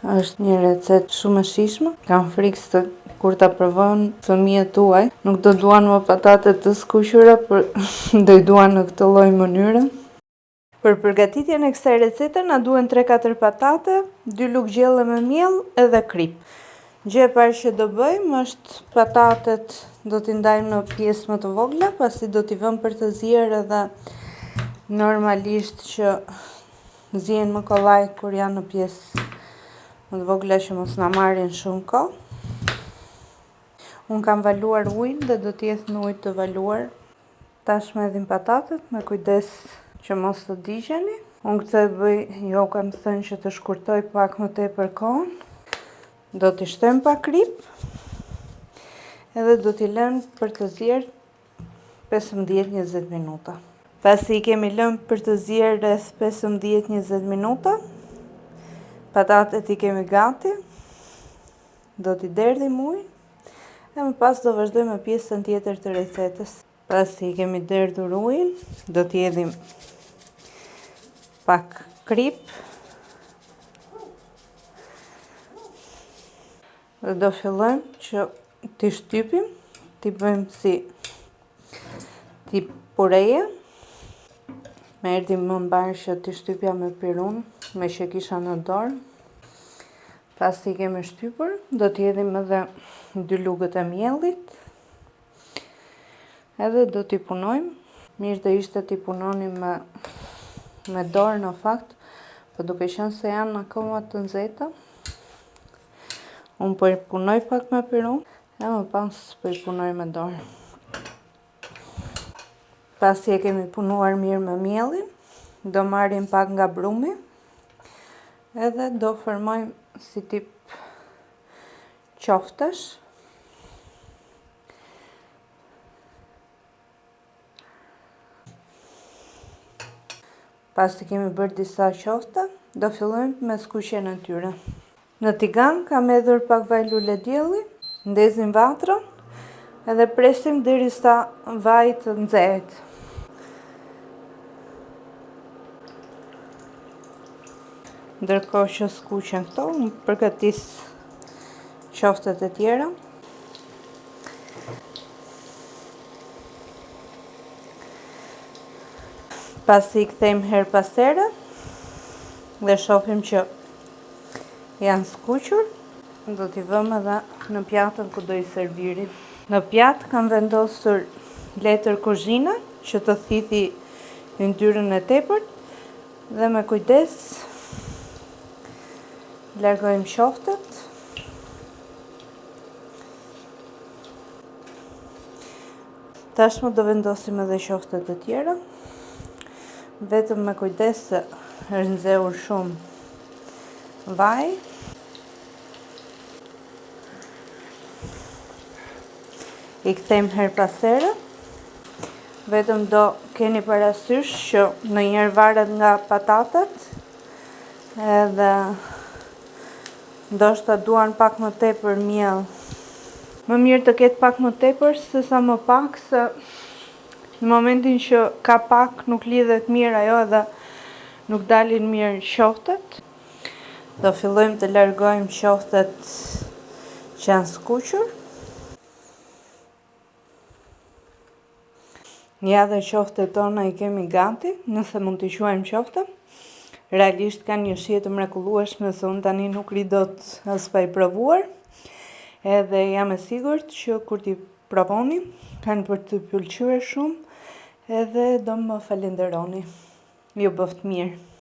është një recetë shumë e shijshme. Kam frikë se kur ta provojnë fëmijët tuaj, nuk do duan më patate të skuqura, por do i duan në këtë lloj mënyre. Për përgatitjen e kësaj recete na duhen 3-4 patate, 2 lugë gjelle me miell edhe krip. Gjë e parë që do bëjmë është patatet do t'i ndajmë në pjesë më të vogla, pasi do t'i vëmë për të zier edhe normalisht që zihen më kollaj kur janë në pjesë më të vogla që mos na marrin shumë kohë. Unë kam valuar ujin dhe do t'jetë në ujë të valuar. Tashmë hedhim patatet me kujdes që mos të digjeni. Unë këtë e bëj, jo kam thënë që të shkurtoj pak më tepër kohën. Do t'i shtojmë pak krip edhe do t'i lëmë për të zier 15-20 minuta. Pasi i kemi lëmë për të zier rreth 15-20 minuta, patatet i kemi gati, do t'i derdhim ujin e më pas do vazhdojmë me pjesën tjetër të recetës. Pasi i kemi derdhur ujin, do t'i hedhim pak krip dhe do fillojmë që t'i shtypim, t'i bëjmë si t'i pureje. Me erdhi më mbar që t'i shtypja me pirun, me që kisha në dorë. Pasi i kemi shtypur, do t'i hedhim edhe 2 lugët e miellit. Edhe do t'i punojmë. Mirë do ishte t'i punonim me dorë në fakt, por duke qenë se janë akoma të nxehta. Unë po i punoj pak me pirun, e më pas po i punoj me dorë. Pasi e kemi punuar mirë me miellin, do marrim pak nga brumi edhe do formojmë si tip qoftesh. Pasi kemi bërë disa qofte, do fillojmë me skuqjen e tyre. Në tigan kam hedhur pak vaj lule dielli, ndezim vatrën edhe presim derisa vaji të nxehet. Ndërkohë që skuqen këto, unë përgatis qoftet e tjera. Pasi i kthejmë her pas here dhe shohim që janë skuqur, do t'i vëmë edhe në pjatën ku do i servirim. Në pjatë kam vendosur letër kuzhine që të thithi yndyrën e tepërt dhe me kujdes largojmë qoftet. Tashmë do vendosim edhe qoftet e tjera. Vetëm me kujdes se është nxehur shumë vaj. I kthejmë her pas here. Vetëm do keni parasysh që ndonjëherë varet nga patatet edhe ndoshta duan pak më tepër miell. Më mirë të ketë pak më tepër se sa më pak, se në momentin që ka pak nuk lidhet mirë ajo edhe nuk dalin mirë qoftet. Do fillojmë të largojmë qoftet që janë skuqur. Ja dhe qoftet tona i kemi gati, nëse mund t'i quajmë qofte. Realisht kanë një shije të mrekullueshme se unë tani nuk ri dot as pa i provuar. Edhe jam e sigurt që kur t'i provoni, kanë për të pëlqyer shumë edhe do më falenderoni. Ju bëft mirë.